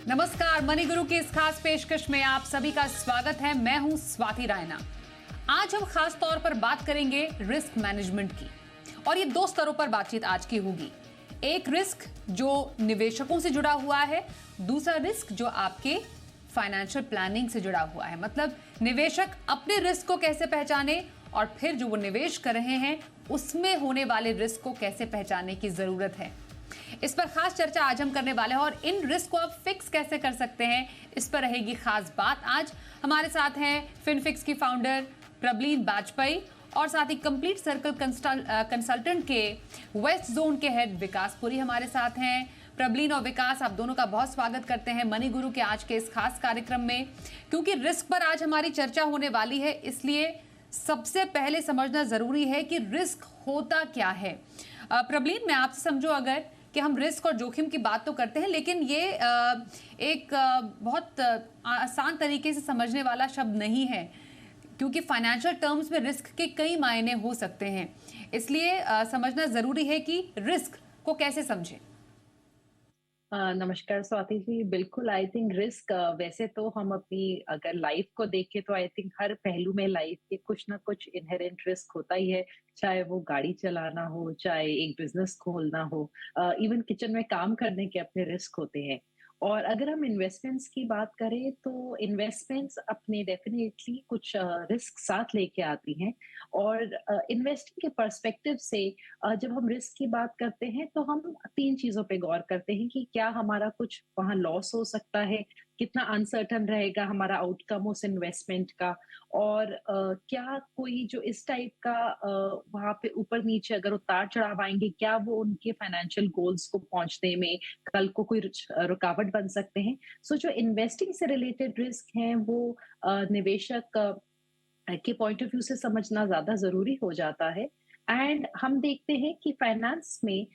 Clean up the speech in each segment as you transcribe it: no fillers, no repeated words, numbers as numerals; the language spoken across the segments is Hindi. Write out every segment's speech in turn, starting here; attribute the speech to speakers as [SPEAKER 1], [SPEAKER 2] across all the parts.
[SPEAKER 1] नमस्कार, मनी गुरु की इस खास पेशकश में आप सभी का स्वागत है। मैं हूं स्वाति रायना। आज हम खास तौर पर बात करेंगे रिस्क मैनेजमेंट की, और ये दो स्तरों पर बातचीत आज की होगी। एक रिस्क जो निवेशकों से जुड़ा हुआ है, दूसरा रिस्क जो आपके फाइनेंशियल प्लानिंग से जुड़ा हुआ है। मतलब निवेशक अपने रिस्क को कैसे पहचाने और फिर जो वो निवेश कर रहे हैं उसमें होने वाले रिस्क को कैसे पहचानने की जरूरत है। इस पर खास चर्चा आज हम करने वाले हैं, और इन रिस्क को आप फिक्स कैसे कर सकते हैं इस पर रहेगी खास बात। आज हमारे साथ हैं फिनफिक्स की फाउंडर प्रबलीन बाजपेयी और साथ ही कंप्लीट सर्कल कंसल्टेंट के वेस्ट जोन के हेड विकास पुरी हमारे साथ हैं। प्रबलीन और विकास, आप दोनों का बहुत स्वागत करते हैं मनी गुरु के आज के इस खास कार्यक्रम में। क्योंकि रिस्क पर आज हमारी चर्चा होने वाली है, इसलिए सबसे पहले समझना जरूरी है कि रिस्क होता क्या है। प्रबलीन, मैं आपसे समझो अगर कि हम रिस्क और जोखिम की बात तो करते हैं, लेकिन ये एक बहुत आसान तरीके से समझने वाला शब्द नहीं है, क्योंकि फाइनेंशियल टर्म्स में रिस्क के कई मायने हो सकते हैं। इसलिए समझना जरूरी है कि रिस्क को कैसे समझें।
[SPEAKER 2] नमस्कार स्वाति जी, बिल्कुल। आई थिंक रिस्क, वैसे तो हम अपनी अगर लाइफ को देखें तो आई थिंक हर पहलू में लाइफ के कुछ ना कुछ इनहेरेंट रिस्क होता ही है। चाहे वो गाड़ी चलाना हो, चाहे एक बिजनेस खोलना हो, इवन किचन में काम करने के अपने रिस्क होते हैं। और अगर हम इन्वेस्टमेंट्स की बात करें तो इन्वेस्टमेंट्स अपने डेफिनेटली कुछ रिस्क साथ लेके आती हैं। और इन्वेस्टिंग के पर्सपेक्टिव से जब हम रिस्क की बात करते हैं तो हम तीन चीजों पे गौर करते हैं कि क्या हमारा कुछ वहां लॉस हो सकता है, कितना अनसर्टन रहेगा हमारा आउटकम उस इन्वेस्टमेंट का, और क्या कोई जो इस टाइप का वहां पे ऊपर नीचे अगर उतार चढ़ाव आएंगे, क्या वो उनके फाइनेंशियल गोल्स को पहुंचने में कल को कोई रुकावट बन सकते हैं। सो जो इन्वेस्टिंग से रिलेटेड रिस्क हैं वो निवेशक के पॉइंट ऑफ व्यू से समझना ज्यादा जरूरी हो जाता है। एंड हम देखते हैं कि फाइनेंस में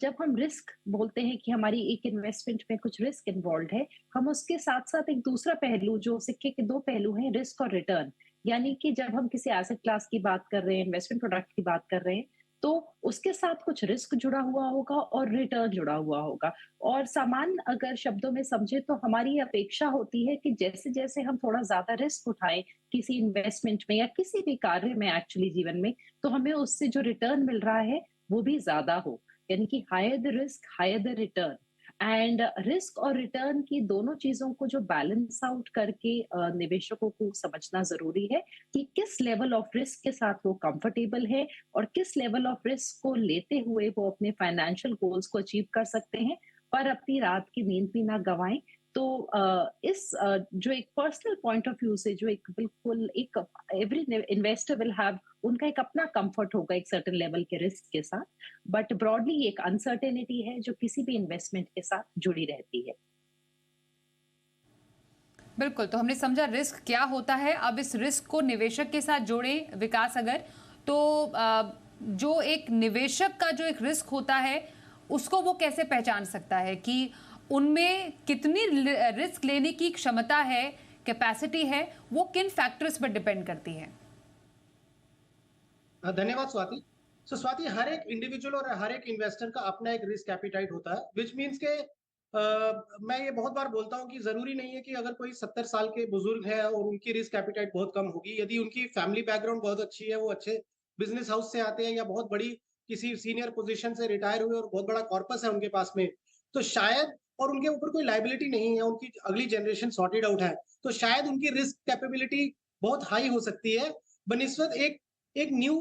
[SPEAKER 2] जब हम रिस्क बोलते हैं कि हमारी एक इन्वेस्टमेंट में कुछ रिस्क इन्वॉल्व है, हम उसके साथ साथ एक दूसरा पहलू, जो सिक्के के दो पहलू हैं, रिस्क और रिटर्न, यानी कि जब हम किसी एसेट क्लास की बात कर रहे हैं, इन्वेस्टमेंट प्रोडक्ट की बात कर रहे हैं, तो उसके साथ कुछ रिस्क जुड़ा हुआ होगा और रिटर्न जुड़ा हुआ होगा। और सामान्य अगर शब्दों में समझे तो हमारी अपेक्षा होती है कि जैसे जैसे हम थोड़ा ज्यादा रिस्क उठाएं किसी इन्वेस्टमेंट में या किसी भी कार्य में एक्चुअली जीवन में, तो हमें उससे जो रिटर्न मिल रहा है वो भी ज्यादा हो। यानी कि higher the risk higher the return. And risk और रिटर्न की दोनों चीजों को जो बैलेंस आउट करके निवेशकों को समझना जरूरी है कि किस लेवल ऑफ रिस्क के साथ वो कंफर्टेबल है और किस लेवल ऑफ रिस्क को लेते हुए वो अपने फाइनेंशियल गोल्स को अचीव कर सकते हैं, पर अपनी रात की नींद भी ना गवाएं। तो इस जो एक पर्सनल पॉइंट ऑफ व्यू से, जो एक बिल्कुल एक एवरी इन्वेस्टर विल हैव उनका एक अपना कंफर्ट होगा एक सर्टेन लेवल के रिस्क के साथ, बट ब्रॉडली एक अनसर्टेनिटी है जो किसी भी इन्वेस्टमेंट के साथ जुड़ी रहती है।
[SPEAKER 1] बिल्कुल, तो हमने समझा रिस्क क्या होता है। अब इस रिस्क को निवेशक के साथ जोड़ें विकास अगर, तो जो एक निवेशक का जो एक रिस्क होता है उसको वो कैसे पहचान सकता है कि उनमें कितनी रिस्क लेने की क्षमता है, कैपेसिटी है, वो किन फैक्टर्स पर डिपेंड करती है।
[SPEAKER 3] धन्यवाद स्वाति। स्वाति, हर एक इंडिविजुअल और हर एक इन्वेस्टर का अपना एक रिस्क एपिटाइट होता है, विच मीन्स के मैं ये बहुत बार बोलता हूँ कि जरूरी नहीं है कि अगर कोई 70 साल के बुजुर्ग है और उनकी रिस्क एपिटाइट बहुत कम होगी, यदि उनकी फैमिली बैकग्राउंड बहुत अच्छी है, वो अच्छे बिजनेस हाउस से आते हैं या बहुत बड़ी किसी सीनियर पोजीशन से रिटायर हुए और बहुत बड़ा कॉर्पस है उनके पास में, तो शायद, और उनके ऊपर कोई लाइबिलिटी नहीं है, उनकी अगली जनरेशन सॉर्टेड आउट है, तो शायद उनकी रिस्क कैपेबिलिटी बहुत हाई हो सकती है बनिस्बत एक एक न्यू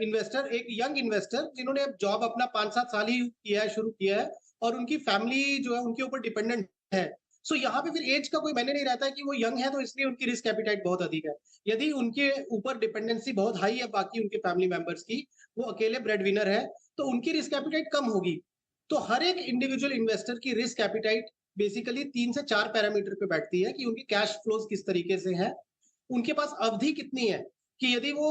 [SPEAKER 3] इन्वेस्टर, एक यंग इन्वेस्टर जिन्होंने जॉब अपना 5-7 साल ही किया है, शुरू किया है, और उनकी फैमिली जो है उनके ऊपर डिपेंडेंट है। यहाँ पे फिर एज का कोई मायने नहीं रहता है कि वो यंग है तो इसलिए उनकी रिस्क एपिटाइट बहुत अधिक है। यदि उनके ऊपर डिपेंडेंसी बहुत हाई है बाकी उनके फैमिली मेंबर्स की, वो अकेले ब्रेड विनर है, तो उनकी रिस्क एपिटाइट कम होगी। तो हर एक इंडिविजुअल इन्वेस्टर की रिस्क एपिटाइट बेसिकली 3 से 4 पैरामीटर पे बैठती है कि उनकी कैश फ्लोज किस तरीके से है, उनके पास अवधि कितनी है, कि यदि वो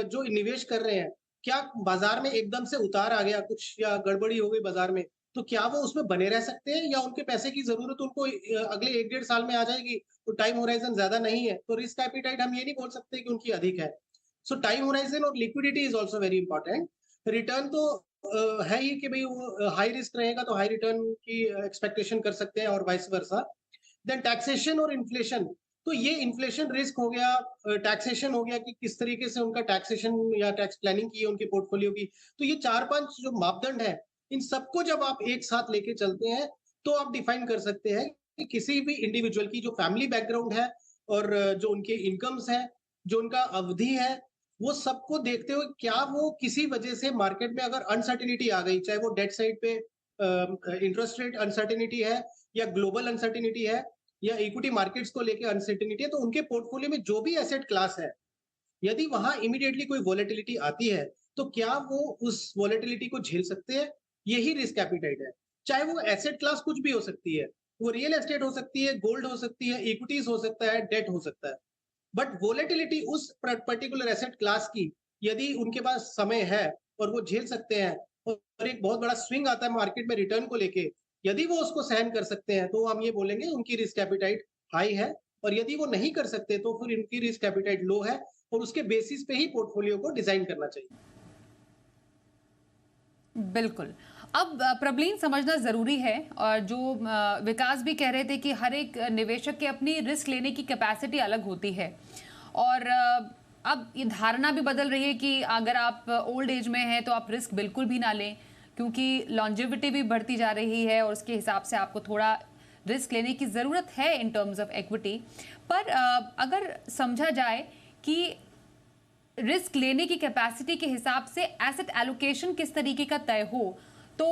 [SPEAKER 3] जो निवेश कर रहे हैं, क्या बाजार में एकदम से उतार आ गया कुछ या गड़बड़ी हो गई बाजार में, तो क्या वो उसमें बने रह सकते हैं या उनके पैसे की जरूरत उनको अगले 1-1.5 साल में आ जाएगी, तो टाइम होराइजन ज्यादा नहीं है, तो रिस्क एपिटाइट हम ये नहीं बोल सकते कि उनकी अधिक है। टाइम होराइजन और liquidity is also very important. Return तो है ही कि भई वो हाई रिस्क रहेगा तो हाई रिटर्न की एक्सपेक्टेशन कर सकते हैं और वाइस वर्सा। देन टैक्सेशन और इन्फ्लेशन, तो ये इन्फ्लेशन रिस्क हो गया, टैक्सेशन हो गया कि किस तरीके से उनका टैक्सेशन या टैक्स प्लानिंग की है उनके पोर्टफोलियो की। तो ये 4-5 जो मापदंड हैं, इन सबको जब आप एक साथ लेके चलते हैं, तो आप डिफाइन कर सकते हैं कि किसी भी इंडिविजुअल की जो फैमिली बैकग्राउंड है और जो उनके इनकम्स हैं, जो उनका अवधि है, वो सबको देखते हुए क्या वो किसी वजह से मार्केट में अगर अनसर्टेनिटी आ गई, चाहे वो डेट साइड पे इंटरेस्ट रेट अनसर्टेनिटी है या ग्लोबल अनसर्टेनिटी है या इक्विटी मार्केट्स को लेके अनसर्टेनिटी है, तो उनके पोर्टफोलियो में जो भी एसेट क्लास है, यदि वहां इमीडिएटली कोई वॉलेटिलिटी आती है, तो क्या वो उस वॉलेटिलिटी को झेल सकते हैं? यही रिस्क एपिटाइट है। चाहे वो एसेट क्लास कुछ भी हो सकती है, वो रियल एस्टेट हो सकती है, गोल्ड हो सकती है, इक्विटीज हो सकता है, डेट हो सकता है। बट वोलेटिलिटी उस पर्टिकुलर एसेट क्लास की यदि उनके पास समय है और वो झेल सकते हैं और एक बहुत बड़ा स्विंग आता है मार्केट में रिटर्न को लेके, यदि वो उसको सहन कर सकते हैं तो हम ये बोलेंगे उनकी रिस्क एपिटाइट हाई है। और यदि वो नहीं कर सकते तो फिर इनकी रिस्क एपिटाइट लो है और उसके बेसिस पे ही पोर्टफोलियो को डिजाइन करना चाहिए।
[SPEAKER 1] बिल्कुल। अब प्रबलीन समझना ज़रूरी है, और जो विकास भी कह रहे थे कि हर एक निवेशक की अपनी रिस्क लेने की कैपेसिटी अलग होती है। और अब ये धारणा भी बदल रही है कि अगर आप ओल्ड एज में हैं तो आप रिस्क बिल्कुल भी ना लें, क्योंकि लॉन्जेविटी भी बढ़ती जा रही है और उसके हिसाब से आपको थोड़ा रिस्क लेने की ज़रूरत है इन टर्म्स ऑफ इक्विटी। पर अगर समझा जाए कि रिस्क लेने की कैपेसिटी के हिसाब से एसेट एलोकेशन किस तरीके का तय हो, तो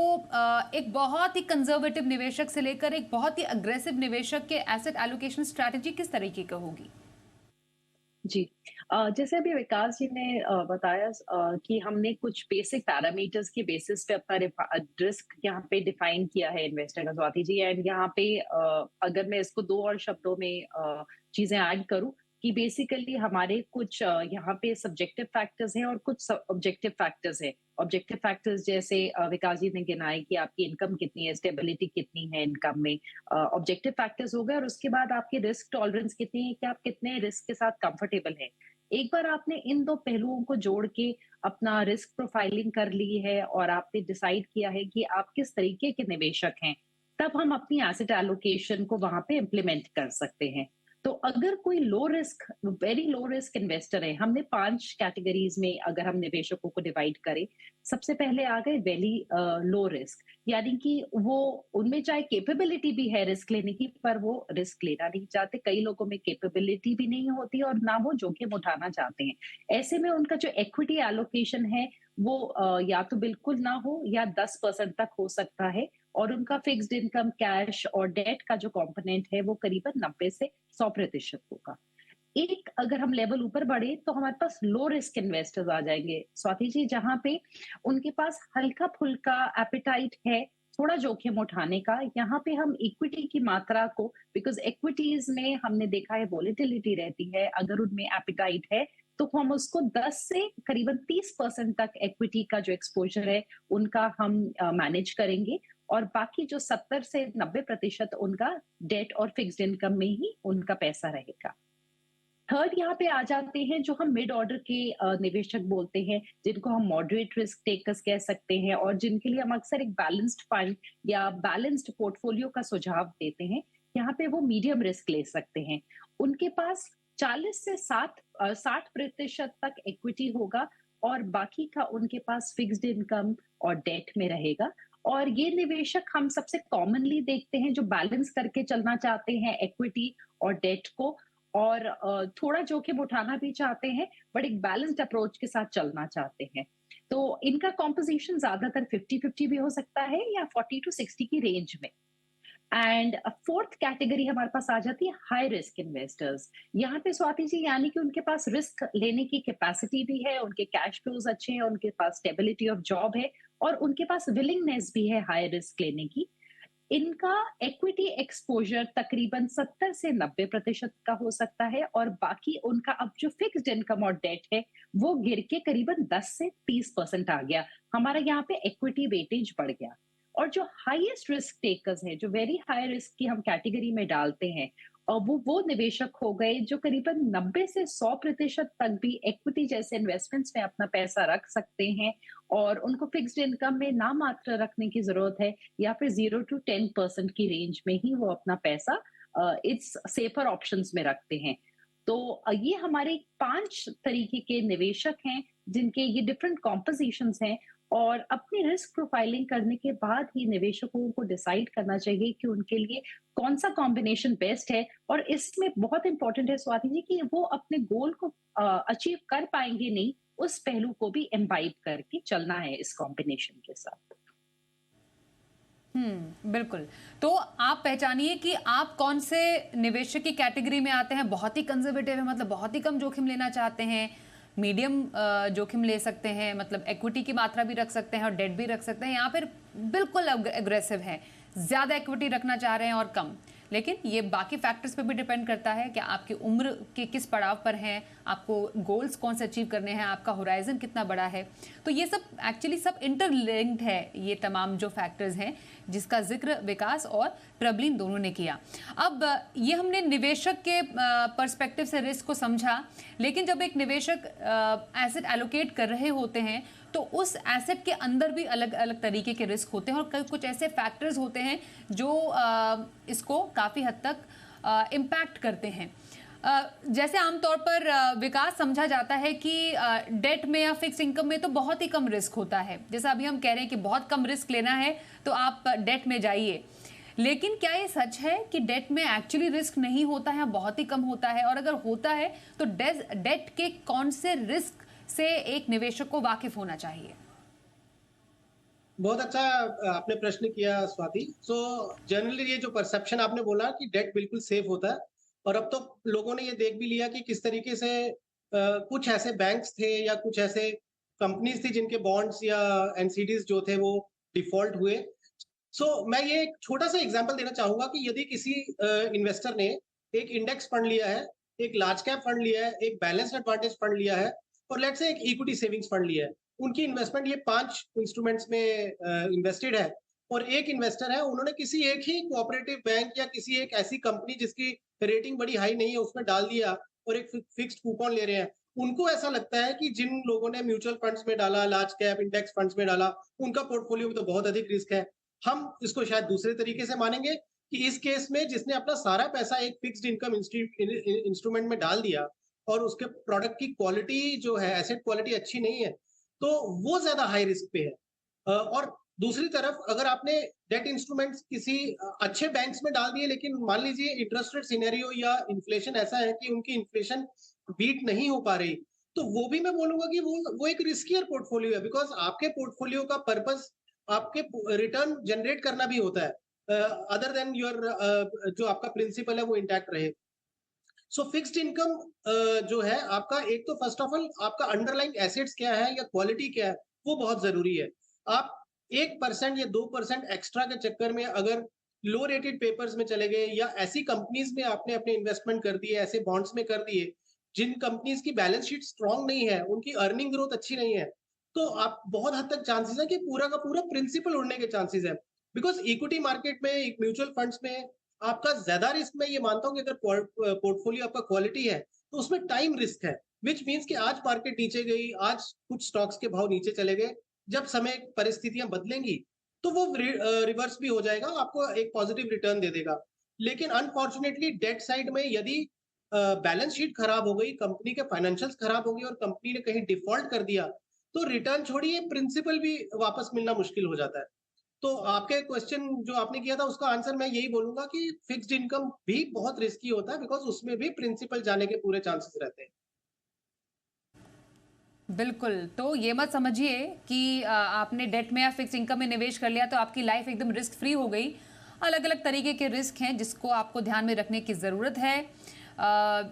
[SPEAKER 1] एक बहुत ही कंजर्वेटिव निवेशक से लेकर एक बहुत ही अग्रेसिव निवेशक के एसेट एलोकेशन स्ट्रैटेजी किस तरीके का होगी?
[SPEAKER 2] जी। जैसे अभी विकास जी ने बताया कि हमने कुछ बेसिक पैरामीटर्स के बेसिस पे अपना रिस्क यहाँ पे डिफाइन किया है इन्वेस्टर का, स्वाति जी। एंड यहाँ पे अगर मैं इसको दो और शब्दों में चीजें ऐड करूँ कि बेसिकली हमारे कुछ यहाँ पे सब्जेक्टिव फैक्टर्स हैं और कुछ ऑब्जेक्टिव फैक्टर्स हैं। ऑब्जेक्टिव फैक्टर्स जैसे विकास जी ने गिनाए कि आपकी इनकम कितनी है, स्टेबिलिटी कितनी है इनकम में, ऑब्जेक्टिव फैक्टर्स हो गए। और उसके बाद आपकी रिस्क टॉलरेंस कितनी है कि आप कितने रिस्क के साथ कंफर्टेबल हैं। एक बार आपने इन दो पहलुओं को जोड़ के अपना रिस्क प्रोफाइलिंग कर ली है और आपने डिसाइड किया है कि आप किस तरीके के निवेशक हैं, तब हम अपनी एसेट एलोकेशन को वहां पे इम्प्लीमेंट कर सकते हैं। तो अगर कोई low risk, very low risk investor है, हमने 5 कैटेगरीज में अगर हम निवेशकों को डिवाइड करें, सबसे पहले आ गए वेरी लो रिस्क, यानी कि वो, उनमें चाहे कैपेबिलिटी भी है रिस्क लेने की, पर वो रिस्क लेना नहीं चाहते। कई लोगों में कैपेबिलिटी भी नहीं होती और ना वो जोखिम उठाना चाहते हैं। ऐसे में उनका जो इक्विटी एलोकेशन है वो या तो बिल्कुल ना हो या 10% तक हो सकता है। और उनका फिक्स्ड इनकम, कैश और डेट का जो कंपोनेंट है वो करीबन 90 से 100% होगा। एक अगर हम लेवल ऊपर बढ़े तो हमारे पास लो रिस्क इन्वेस्टर्स आ जाएंगे, स्वाति जी, जहां पे उनके पास हल्का फुल्का एपिटाइट है थोड़ा जोखिम उठाने का। यहाँ पे हम इक्विटी की मात्रा को, बिकॉज इक्विटीज में हमने देखा है वोलेटिलिटी रहती है, अगर उनमें एपिटाइट है तो हम उसको 10 से करीबन 30% तक इक्विटी का जो एक्सपोजर है उनका हम मैनेज करेंगे। और बाकी जो 70 से 90% उनका डेट और फिक्स्ड इनकम में ही उनका पैसा रहेगा। थर्ड यहाँ पे आ जाते हैं जो हम मिड ऑर्डर के निवेशक बोलते हैं, जिनको हम मॉडरेट रिस्क टेकर्स कह सकते हैं और जिनके लिए हम अक्सर एक बैलेंस्ड फंड या बैलेंस्ड पोर्टफोलियो का सुझाव देते हैं। यहाँ पे वो मीडियम रिस्क ले सकते हैं। उनके पास 40 से 60% तक इक्विटी होगा और बाकी का उनके पास फिक्स्ड इनकम और डेट में रहेगा। और ये निवेशक हम सबसे कॉमनली देखते हैं जो बैलेंस करके चलना चाहते हैं इक्विटी और डेट को, और थोड़ा जोखिम उठाना भी चाहते हैं बट एक बैलेंस्ड अप्रोच के साथ चलना चाहते हैं। तो इनका कॉम्पोजिशन ज्यादातर 50-50 भी हो सकता है या 40 टू 60 की रेंज में। एंड फोर्थ कैटेगरी हमारे पास आ जाती है हाई रिस्क इन्वेस्टर्स। यहाँ पे स्वाति जी, यानी कि उनके पास रिस्क लेने की कैपेसिटी भी है, उनके कैश फ्लोज अच्छे हैं, उनके पास स्टेबिलिटी ऑफ जॉब है और उनके पास विलिंगनेस भी है हाई रिस्क लेने की। इनका इक्विटी एक्सपोजर तकरीबन 70 से 90% का हो सकता है और बाकी उनका अब जो फिक्स्ड इनकम और डेट है वो गिर के करीबन 10 से 30% आ गया। हमारा यहाँ पे इक्विटी वेटेज बढ़ गया। और जो हाईएस्ट रिस्क टेकर्स हैं, जो वेरी हाई रिस्क की हम कैटेगरी में डालते हैं, वो निवेशक हो गए जो करीबन 90 से 100% तक भी इक्विटी जैसे इन्वेस्टमेंट्स में अपना पैसा रख सकते हैं और उनको फिक्स्ड इनकम में ना मात्र रखने की जरूरत है या फिर 0 to 10% की रेंज में ही वो अपना पैसा इट्स सेफर ऑप्शंस में रखते हैं। तो ये हमारे 5 तरीके के निवेशक हैं जिनके ये डिफरेंट कॉम्पोजिशंस हैं और अपनी रिस्क प्रोफाइलिंग करने के बाद ही निवेशकों को डिसाइड करना चाहिए कि उनके लिए कौन सा कॉम्बिनेशन बेस्ट है। और इसमें बहुत इंपॉर्टेंट है स्वाति जी कि वो अपने गोल को अचीव कर पाएंगे नहीं, उस पहलू को भी इम्बाइब करके चलना है इस कॉम्बिनेशन के साथ।
[SPEAKER 1] बिल्कुल। तो आप पहचानिए कि आप कौन से निवेशक की कैटेगरी में आते हैं। बहुत ही कंजर्वेटिव है, मतलब बहुत ही कम जोखिम लेना चाहते हैं, मीडियम जोखिम ले सकते हैं, मतलब इक्विटी की मात्रा भी रख सकते हैं और डेट भी रख सकते हैं, या फिर बिल्कुल एग्रेसिव है, ज्यादा इक्विटी रखना चाह रहे हैं और कम। लेकिन ये बाकी फैक्टर्स पे भी डिपेंड करता है कि आपकी उम्र के किस पड़ाव पर हैं, आपको गोल्स कौन से अचीव करने हैं, आपका होराइजन कितना बड़ा है। तो ये सब एक्चुअली सब इंटरलिंक्ड है, ये तमाम जो फैक्टर्स हैं जिसका जिक्र विकास और प्रबलीन दोनों ने किया। अब ये हमने निवेशक के पर्सपेक्टिव से रिस्क को समझा, लेकिन जब एक निवेशक एसेट एलोकेट कर रहे होते हैं तो उस एसेट के अंदर भी अलग अलग तरीके के रिस्क होते हैं और कुछ ऐसे फैक्टर्स होते हैं जो इसको काफ़ी हद तक इम्पैक्ट करते हैं। जैसे आमतौर पर विकास समझा जाता है कि डेट में या फिक्स इनकम में तो बहुत ही कम रिस्क होता है। जैसा अभी हम कह रहे हैं कि बहुत कम रिस्क लेना है तो आप डेट में जाइए, लेकिन क्या ये सच है कि डेट में एक्चुअली रिस्क नहीं होता है, बहुत ही कम होता है? और अगर होता है तो डेट के कौन से रिस्क से एक निवेशक को वाकिफ होना चाहिए?
[SPEAKER 3] बहुत अच्छा आपने प्रश्न किया स्वाति। सो जनरली ये जो परसेप्शन आपने बोला कि डेट बिल्कुल सेफ होता है, और अब तो लोगों ने ये देख भी लिया कि किस तरीके से कुछ ऐसे बैंक्स थे या कुछ ऐसे कंपनीज थी जिनके बॉन्ड्स या एनसीडीज जो थे वो डिफॉल्ट हुए। मैं ये एक छोटा सा एग्जांपल देना चाहूंगा कि यदि किसी इन्वेस्टर ने एक इंडेक्स फंड लिया है, एक लार्ज कैप फंड लिया है, एक बैलेंस्ड एडवांटेज फंड लिया है और लेट्स से एक इक्विटी सेविंग्स फंड लिया है, उनकी इन्वेस्टमेंट ये 5 इंस्ट्रूमेंट्स में इन्वेस्टेड है, और एक इन्वेस्टर है उन्होंने किसी एक ही कोऑपरेटिव बैंक या किसी एक ऐसी कंपनी जिसकी रेटिंग बड़ी हाई नहीं है उसमें डाल दिया और एक फिक्स्ड कूपन ले रहे हैं। उनको ऐसा लगता है कि जिन लोगों ने म्यूचुअल फंड्स में डाला, लार्ज कैप इंडेक्स फंड्स में डाला, उनका पोर्टफोलियो में तो बहुत अधिक रिस्क है। हम इसको शायद दूसरे तरीके से मानेंगे कि इस केस में जिसने अपना सारा पैसा एक फिक्स्ड इनकम इंस्ट्रूमेंट में डाल दिया और उसके प्रोडक्ट की क्वालिटी जो है, एसेट क्वालिटी अच्छी नहीं है, तो वो ज्यादा हाई रिस्क पे है। और दूसरी तरफ अगर आपने डेट इंस्ट्रूमेंट्स किसी अच्छे बैंक्स में डाल दिए, लेकिन मान लीजिए इंटरेस्ट रेट सिनेरियो या इन्फ्लेशन ऐसा है कि उनकी इन्फ्लेशन बीट नहीं हो पा रही, तो वो भी मैं बोलूंगा कि वो एक रिस्कियर पोर्टफोलियो है, बिकॉज आपके पोर्टफोलियो का पर्पस आपके रिटर्न जनरेट करना भी होता है, अदर देन योर जो आपका प्रिंसिपल है वो इंटैक्ट रहे। सो फिक्स्ड इनकम जो है आपका, एक तो फर्स्ट ऑफ ऑल आपका अंडरलाइंग एसेट्स क्या है या क्वालिटी क्या है वो बहुत जरूरी है। आप 1% या 2% एक्स्ट्रा के चक्कर में अगर लो रेटेड पेपर्स में चले गए या ऐसी कंपनीज में आपने अपने इन्वेस्टमेंट कर दिए, ऐसे बॉन्ड्स में कर दिए जिन कंपनीज की बैलेंस शीट स्ट्रांग नहीं है, उनकी अर्निंग ग्रोथ अच्छी नहीं है, तो आप बहुत हद तक चांसेस है कि पूरा का पूरा प्रिंसिपल उड़ने के चांसेस है। बिकॉज इक्विटी मार्केट में, म्यूचुअल फंड्स में आपका ज्यादा रिस्क, मैं ये मानता हूँ कि अगर पोर्टफोलियो आपका क्वालिटी है तो उसमें टाइम रिस्क है, विच मीन्स कि आज मार्केट नीचे गई, आज कुछ स्टॉक्स के भाव नीचे चले गए, जब समय परिस्थितियां बदलेंगी तो वो रिवर्स भी हो जाएगा, आपको एक पॉजिटिव रिटर्न दे देगा। लेकिन अनफॉर्चुनेटली डेट साइड में यदि बैलेंस शीट खराब हो गई, कंपनी के फाइनेंशियल्स खराब हो गई और कंपनी ने कहीं डिफॉल्ट कर दिया, तो रिटर्न छोड़िए प्रिंसिपल भी वापस मिलना मुश्किल हो जाता है। तो आपके क्वेश्चन जो आपने किया था उसका आंसर मैं यही बोलूंगा कि फिक्स्ड इनकम भी बहुत रिस्की होता है, बिकॉज उसमें भी प्रिंसिपल जाने के पूरे चांसेस रहते हैं।
[SPEAKER 1] बिल्कुल। तो ये मत समझिए कि आपने डेट में या फिक्स इनकम में निवेश कर लिया तो आपकी लाइफ एकदम रिस्क फ्री हो गई। अलग अलग तरीके के रिस्क हैं जिसको आपको ध्यान में रखने की ज़रूरत है,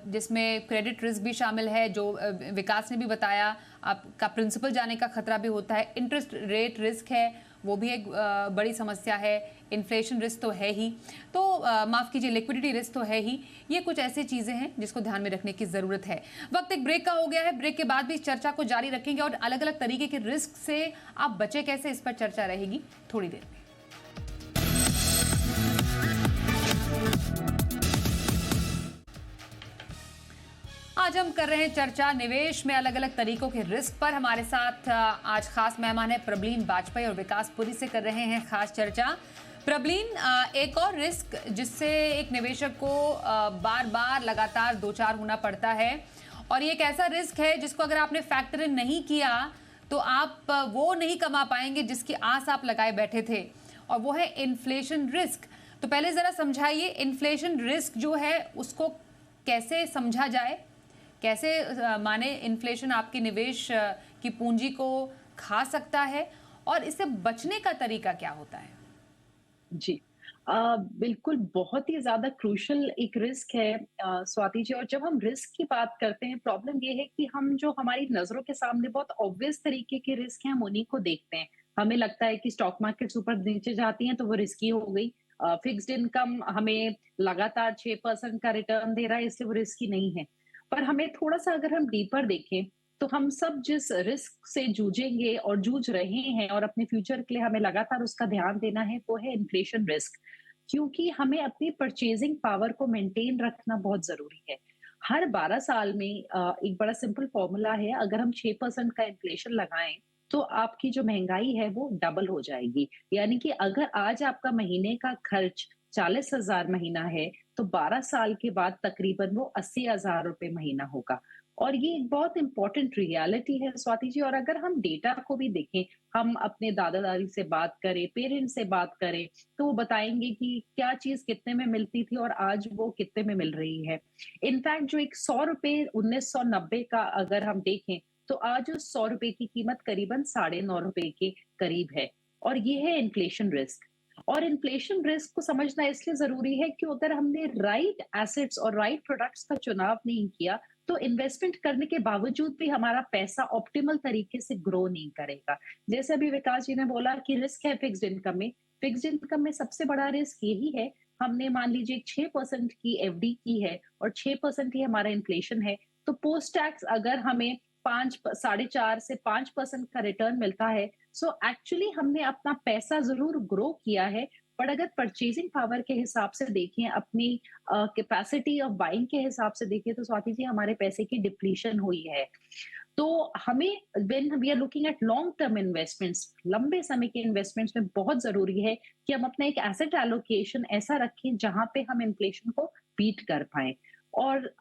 [SPEAKER 1] जिसमें क्रेडिट रिस्क भी शामिल है जो विकास ने भी बताया, आपका प्रिंसिपल जाने का खतरा भी होता है, इंटरेस्ट रेट रिस्क है वो भी एक बड़ी समस्या है, इन्फ्लेशन रिस्क तो है ही, तो माफ़ कीजिए लिक्विडिटी रिस्क तो है ही। ये कुछ ऐसी चीज़ें हैं जिसको ध्यान में रखने की ज़रूरत है। वक्त एक ब्रेक का हो गया है, ब्रेक के बाद भी इस चर्चा को जारी रखेंगे और अलग अलग तरीके के रिस्क से आप बचे कैसे, इस पर चर्चा रहेगी थोड़ी देर में। आज हम कर रहे हैं चर्चा निवेश में अलग अलग तरीकों के रिस्क पर। हमारे साथ आज खास मेहमान है प्रबलीन वाजपेयी और विकास पुरी से कर रहे हैं खास चर्चा। प्रबलीन, एक और रिस्क जिससे एक निवेशक को बार बार लगातार दो चार होना पड़ता है, और ये एक ऐसा रिस्क है जिसको अगर आपने फैक्टर इन नहीं किया तो आप वो नहीं कमा पाएंगे जिसकी आस आप लगाए बैठे थे, और वो है इन्फ्लेशन रिस्क। तो पहले जरा समझाइए, इन्फ्लेशन रिस्क जो है उसको कैसे समझा जाए, कैसे माने इन्फ्लेशन आपके निवेश की पूंजी को खा सकता है, और इससे बचने का तरीका क्या होता है?
[SPEAKER 2] जी। बिल्कुल, बहुत ही ज़्यादा क्रूशियल एक रिस्क है स्वाति जी। और जब हम रिस्क की बात करते हैं, प्रॉब्लम ये है कि हम जो हमारी नज़रों के सामने बहुत ऑब्वियस तरीके के रिस्क हैं, हम उन्हीं को देखते हैं। हमें लगता है कि स्टॉक मार्केट्स ऊपर-नीचे जाती हैं, तो वो रिस्की हो गई। फिक्स्ड इनकम हमें लगातार 6% का रिटर्न दे रहा है, इसलिए वो रिस्की नहीं है। पर हमें थोड़ा-सा अगर हम डीपर देखें, तो हम सब जिस रिस्क से जूझेंगे और जूझ रहे हैं और अपने फ्यूचर के लिए हमें लगातार उसका ध्यान देना है, वो है इन्फ्लेशन रिस्क। क्योंकि हमें अपनी परचेजिंग पावर को मेंटेन रखना बहुत ज़रूरी है। हर 12 साल में एक बड़ा सिंपल फॉर्मूला है, अगर हम 6% का इन्फ्लेशन लगाएँ, तो आपकी जो महँगाई है वो डबल हो जाएगी। यानी कि अगर आज आपका महीने का खर्च 40,000 महीना है, तो 12 साल के बाद तकरीबन वो 80,000 रुपए महीना होगा। और ये एक बहुत इम्पोर्टेंट रियलिटी है स्वाति जी। और अगर हम डेटा को भी देखें, हम अपने दादा-दादी से बात करें, पेरेंट्स से बात करें, तो वो बताएँगे कि क्या चीज़ कितने में मिलती थी और आज वो कितने में मिल रही है। इनफैक्ट जो एक ₹100 1990 का अगर हम देखें, तो आज उस ₹100 की कीमत करीबन साढ़े ₹9 के करीब है। और ये है इन्फ्लेशन रिस्क। और इन्फ्लेशन रिस्क को समझना इसलिए ज़रूरी है कि अगर हमने राइट एसेट्स और राइट प्रोडक्ट्स का चुनाव नहीं किया, तो इन्वेस्टमेंट करने के बावजूद भी हमारा पैसा ऑप्टिमल तरीके से ग्रो नहीं करेगा। जैसे अभी विकास जी ने बोला कि रिस्क है फिक्स्ड इनकम में, फिक्स्ड इनकम में सबसे बड़ा रिस्क यही है, हमने मान लीजिए 6% की एफडी की है और 6% ही हमारा इन्फ्लेशन है, तो पोस्ट टैक्स अगर हमें 5 साढ़े 4 से 5% का रिटर्न मिलता है, सो एक्चुअली हमने अपना पैसा ज़रूर ग्रो किया है, बट अगर परचेजिंग पावर के हिसाब से देखें, अपनी कैपेसिटी ऑफ बाइंग के हिसाब से देखें, तो स्वाति जी हमारे पैसे की डिप्लीशन हुई है। तो हमें when we are looking at long term investments, लंबे समय के इन्वेस्टमेंट्स में बहुत ज़रूरी है कि हम अपना एक एसेट एलोकेशन ऐसा रखें जहाँ पे हम इन्फ्लेशन को बीट कर पाएँ। और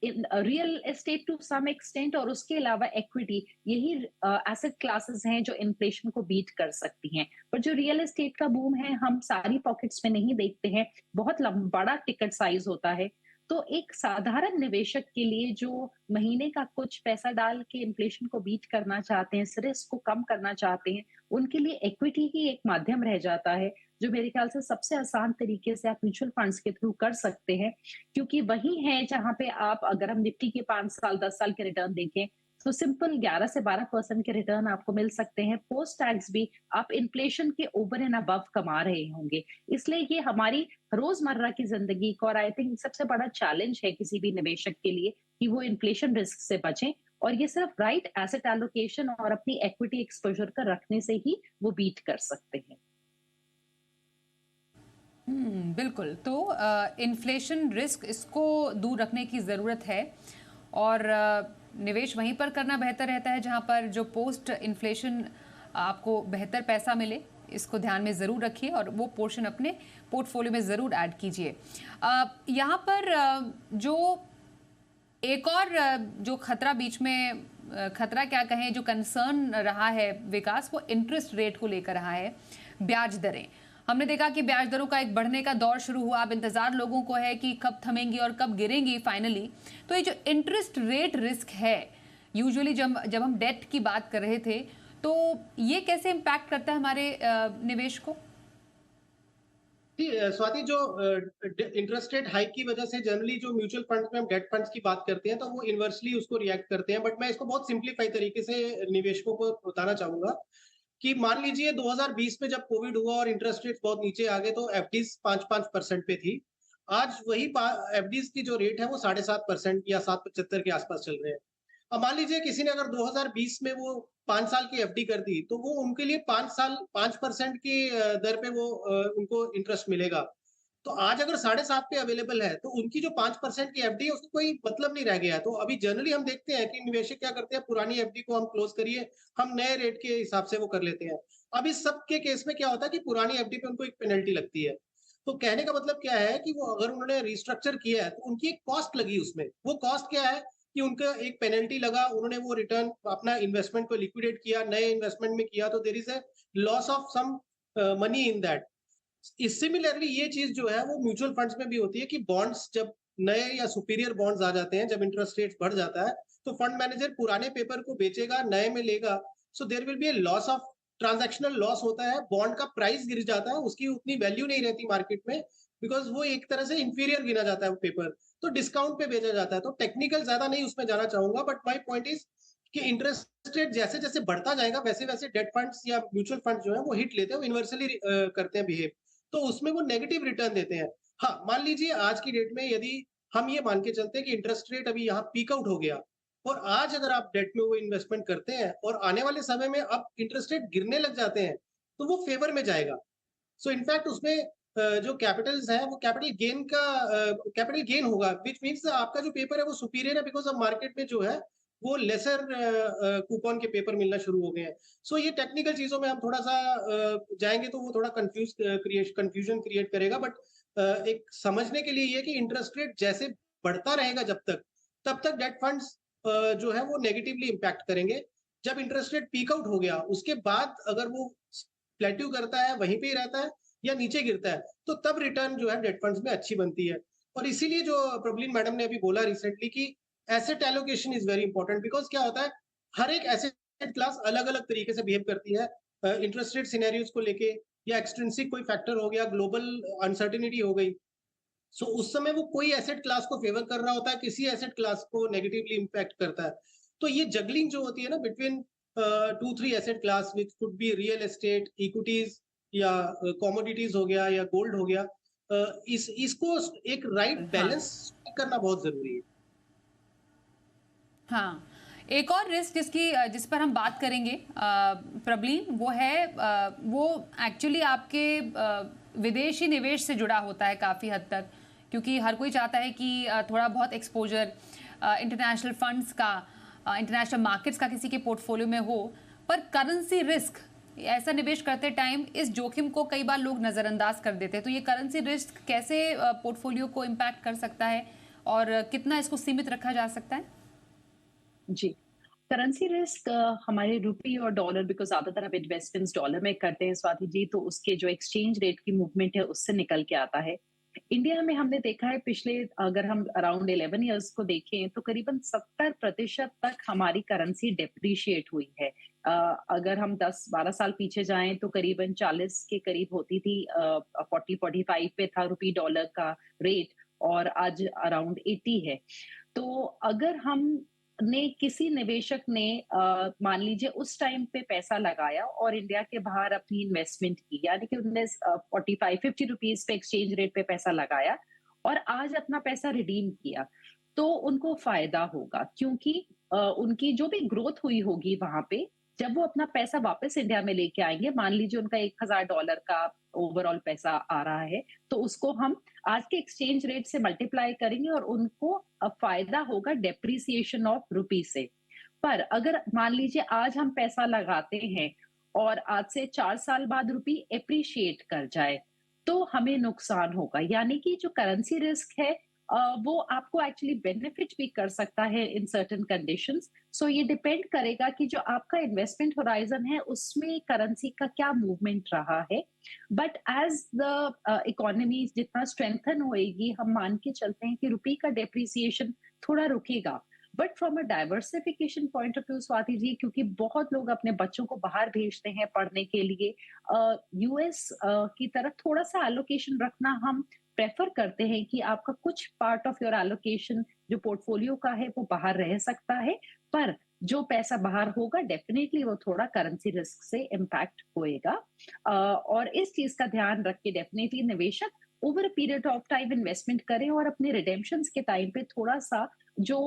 [SPEAKER 2] in real estate to some extent और उसके अलावा इक्विटी, यही एसेट क्लासेस हैं जो इन्फ्लेशन को बीट कर सकती हैं। पर जो रियल एस्टेट का बूम है, हम सारी पॉकेट्स में नहीं देखते हैं, बहुत बड़ा टिकट साइज होता है। तो एक साधारण निवेशक के लिए जो महीने का कुछ पैसा डाल के इन्फ्लेशन को बीट करना चाहते हैं, इस रिस्क को कम करना चाहते हैं, उनके लिए इक्विटी ही एक माध्यम रह जाता है, जो मेरे ख्याल से सबसे आसान तरीके से आप म्यूचुअल फंड्स के थ्रू कर सकते हैं। क्योंकि वही है जहाँ पे आप, अगर हम निफ्टी के 5 साल 10 साल के रिटर्न देखें, तो सिंपल 11 से 12% के रिटर्न आपको मिल सकते हैं। पोस्ट टैक्स भी आप इन्फ्लेशन के ओवर एंड अबव कमा रहे होंगे। इसलिए ये हमारी रोजमर्रा की जिंदगी का, और आई थिंक सबसे बड़ा चैलेंज है किसी भी निवेशक के लिए, कि वो इन्फ्लेशन रिस्क से बचें। और ये सिर्फ राइट एसेट एलोकेशन और अपनी इक्विटी एक्सपोजर का रखने से ही वो बीट कर सकते हैं।
[SPEAKER 1] बिल्कुल। तो इन्फ्लेशन रिस्क, इसको दूर रखने की ज़रूरत है, और निवेश वहीं पर करना बेहतर रहता है जहां पर जो पोस्ट इन्फ्लेशन आपको बेहतर पैसा मिले। इसको ध्यान में ज़रूर रखिए और वो पोर्शन अपने पोर्टफोलियो में ज़रूर ऐड कीजिए। यहाँ पर जो एक और जो खतरा बीच में, खतरा क्या कहें, जो कंसर्न रहा है विकास, वो इंटरेस्ट रेट को लेकर रहा है। ब्याज दरें, हमने देखा कि ब्याज दरों का एक बढ़ने का दौर शुरू हुआ। अब इंतजार लोगों को है कि कब थमेंगी और कब गिरेंगी फाइनली। तो ये जो इंटरेस्ट रेट रिस्क है, यूजुअली जब हम डेट की बात कर रहे थे, तो ये कैसे इम्पैक्ट करता है हमारे निवेश को?
[SPEAKER 3] स्वाति, जो इंटरेस्ट रेट हाइक की वजह से जनरली जो म्यूचुअल फंड में हम डेट फंड्स की बात करते हैं, तो वो इन्वर्सली उसको रिएक्ट करते हैं। बट मैं इसको बहुत सिंप्लीफाई तरीके से निवेशकों को बताना चाहूंगा कि मान लीजिए 2020 में जब कोविड हुआ और इंटरेस्ट रेट बहुत नीचे आ गए, तो एफडीज 5% पे थी। आज वही एफडीज की जो रेट है वो 7.5% या 7.75 के आसपास चल रहे हैं। अब मान लीजिए किसी ने अगर 2020 में वो 5 साल की एफडी कर दी, तो वो उनके लिए 5 साल 5% की दर पे वो उनको इंटरेस्ट मिलेगा। तो आज अगर 7.5 पे अवेलेबल है, तो उनकी जो 5% की एफडी है, उसको कोई मतलब नहीं रह गया है। तो अभी जनरली हम देखते हैं कि निवेशक क्या करते हैं, पुरानी एफडी को हम क्लोज़ करिए, हम नए रेट के हिसाब से वो कर लेते हैं। अब इस सब के केस में क्या होता है कि पुरानी एफडी पे उनको एक पेनल्टी लगती है। तो कहने का मतलब क्या है कि वो अगर उन्होंने रिस्ट्रक्चर किया है, तो उनकी एक कॉस्ट लगी उसमें। वो कॉस्ट क्या है कि उनका एक पेनल्टी लगा, उन्होंने वो रिटर्न अपना इन्वेस्टमेंट को लिक्विडेट किया, नए इन्वेस्टमेंट में किया, तो there is a loss of some money in that. Similarly ये चीज़ जो है वो म्यूचुअल फंड्स में भी होती है कि बॉन्ड्स जब नए या सुपीरियर बॉन्ड्स आ जाते हैं, जब इंटरेस्ट रेट्स बढ़ जाता है, तो फंड मैनेजर पुराने पेपर को बेचेगा, नए में लेगा। So there will be a loss of transactional loss होता है, बॉन्ड का प्राइस गिर जाता है, उसकी उतनी वैल्यू नहीं रहती मार्केट में बिकॉज़ वो एक तरह से इंफीरियर गिना जाता है वो पेपर, तो डिस्काउंट पे बेचा जाता है। तो टेक्निकल ज़्यादा नहीं उसमें जाना चाहूँगा बट माय पॉइंट इज़ कि इंटरेस्ट रेट जैसे-जैसे बढ़ता जाएगा, वैसे-वैसे डेट फंड्स या म्यूचुअल फंड्स जो हैं वो हिट लेते हैं, वो इन्वर्सली करते हैं बिहेव। तो उसमें वो नेगेटिव रिटर्न देते हैं। हाँ, मान लीजिए आज की डेट में यदि हम ये मान के चलते हैं कि इंटरेस्ट रेट अभी यहाँ पीक आउट हो गया और आज अगर आप डेट में वो इन्वेस्टमेंट करते हैं और आने वाले समय में अब इंटरेस्ट रेट गिरने लग जाते हैं, तो वो फेवर में जाएगा। सो इनफैक्ट उसमें जो कैपिटल्स है वो कैपिटल गेन होगा व्हिच मीन्स आपका जो पेपर है वो सुपीरियर है बिकॉज़ अब मार्केट में जो है वो लेसर कूपन के पेपर मिलना शुरू हो गए हैं। सो ये टेक्निकल चीज़ों में हम थोड़ा-सा जाएँगे तो वो थोड़ा कन्फ्यूजन क्रिएट करेगा बट एक समझने के लिए ये है कि इंटरेस्ट रेट जैसे बढ़ता रहेगा जब तक, तब तक डेट फंड्स जो है वो नेगेटिवली इम्पैक्ट करेंगे। जब इंटरेस्ट रेट पीक आउट हो गया, उसके बाद अगर वो प्लेट्यू करता है, वहीं पे ही रहता है या नीचे गिरता है, तो तब रिटर्न जो है डेट फंड्स में अच्छी बनती है। और इसीलिए जो प्रॉब्लम मैडम ने अभी बोला रिसेंटली कि asset allocation is very important because क्या होता है, हर एक एसेट क्लास अलग-अलग तरीके से बिहेव करती है। इंटरेस्ट रेट सिनेरियोज़ को लेके या एक्सट्रिंसिक कोई फैक्टर हो गया, ग्लोबल अनसर्टेनिटी हो गई। सो उस समय वो कोई एसेट क्लास को फेवर कर रहा होता है, किसी एसेट क्लास को नेगेटिवली इम्पैक्ट करता है। तो ये जगलिंग जो होती है ना between 2-3 asset class which could be real estate, equities या कमोडिटीज़ हो गया या गोल्ड हो गया। इसको एक राइट
[SPEAKER 1] हाँ।
[SPEAKER 3] बैलेंस करना बहुत ज़रूरी है।
[SPEAKER 1] हाँ, एक और रिस्क जिस पर हम बात करेंगे प्रबलीन, वो है वो एक्चुअली आपके विदेशी निवेश से जुड़ा होता है काफ़ी हद तक, क्योंकि हर कोई चाहता है कि थोड़ा बहुत एक्सपोजर इंटरनेशनल फंड्स का, इंटरनेशनल मार्केट्स का किसी के पोर्टफोलियो में हो। पर करेंसी रिस्क, ऐसा निवेश करते टाइम इस जोखिम को कई बार लोग नज़रअंदाज कर देते हैं। तो ये करेंसी रिस्क कैसे पोर्टफोलियो को इम्पैक्ट कर सकता है और कितना इसको सीमित रखा जा सकता है?
[SPEAKER 2] जी। करेंसी रिस्क हमारे रुपये और डॉलर बिकॉज़ ज़्यादातर हम इन्वेस्टमेंट्स डॉलर में करते हैं स्वाति जी, तो उसके जो एक्सचेंज रेट की मूवमेंट है उससे निकल के आता है। इंडिया में हमने देखा है पिछले अगर हम अराउंड 11 इयर्स को देखें तो करीबन 70% तक हमारी करेंसी डेप्रिशिएट हुई है। अगर हम 10-12 साल पीछे जाएँ तो करीबन 40 के करीब होती थी 40-45 पे था रुपये डॉलर का रेट और आज अराउंड 80 है। तो अगर हम ने किसी निवेशक ने मान लीजिए उस टाइम पे पैसा लगाया और इंडिया के बाहर अपनी इन्वेस्टमेंट की, यानी कि उन्होंने 45-50 रुपीज पे एक्सचेंज रेट पे पैसा लगाया और आज अपना पैसा रिडीम किया, तो उनको फायदा होगा क्योंकि उनकी जो भी ग्रोथ हुई होगी वहां पे, जब वो अपना पैसा वापस इंडिया में लेके आएंगे, मान लीजिए उनका $1,000 का ओवरऑल पैसा आ रहा है, तो उसको हम आज के एक्सचेंज रेट से मल्टीप्लाई करेंगे और उनको फायदा होगा डेप्रिसिएशन ऑफ रुपी से। पर अगर मान लीजिए आज हम पैसा लगाते हैं और आज से 4 साल बाद रुपी एप्रिशिएट कर जाए, तो हमें नुकसान होगा। यानी कि जो करेंसी रिस्क है वो आपको एक्चुअली बेनिफिट भी कर सकता है इन सर्टेन कंडीशंस। सो ये डिपेंड करेगा कि जो आपका इन्वेस्टमेंट होराइजन है उसमें करेंसी का क्या मूवमेंट रहा है। बट एज द इकोनॉमी जितना स्ट्रेंथन होएगी, हम मान के चलते हैं कि रुपये का डेप्रिसिएशन थोड़ा रुकेगा। But from a diversification point of view Swati ji, क्योंकि बहुत लोग अपने बच्चों को बाहर भेजते हैं पढ़ने के लिए, यूएस की तरफ थोड़ा सा एलोकेशन रखना हम प्रेफर करते हैं कि आपका कुछ पार्ट ऑफ योर एलोकेशन जो पोर्टफोलियो का है वो बाहर रह सकता है, पर जो पैसा बाहर होगा डेफिनेटली वो थोड़ा करेंसी रिस्क से इम्पैक्ट होएगा। और इस चीज का ध्यान रख के डेफिनेटली निवेशक over a period of time investment करें और अपने रिडेम्पशंस के टाइम पे थोड़ा सा जो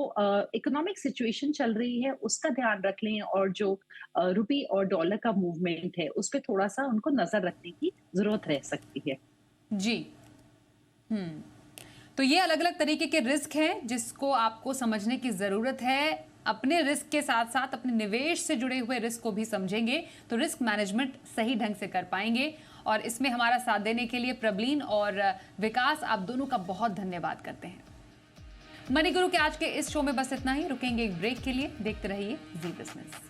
[SPEAKER 2] इकोनॉमिक सिचुएशन चल रही है उसका ध्यान रख लें और जो रुपये और डॉलर का मूवमेंट है उस पर थोड़ा सा उनको नजर रखने की जरूरत रह सकती है।
[SPEAKER 1] जी। तो ये अलग अलग तरीके के रिस्क हैं जिसको आपको समझने की जरूरत है। अपने रिस्क के साथ साथ अपने निवेश से जुड़े हुए रिस्क को भी समझेंगे तो रिस्क मैनेजमेंट सही ढंग से कर पाएंगे। और इसमें हमारा साथ देने के लिए प्रबलीन और विकास, आप दोनों का बहुत धन्यवाद करते हैं। मनी गुरु के आज के इस शो में बस इतना ही। रुकेंगे एक ब्रेक के लिए। देखते रहिए जी बिजनेस।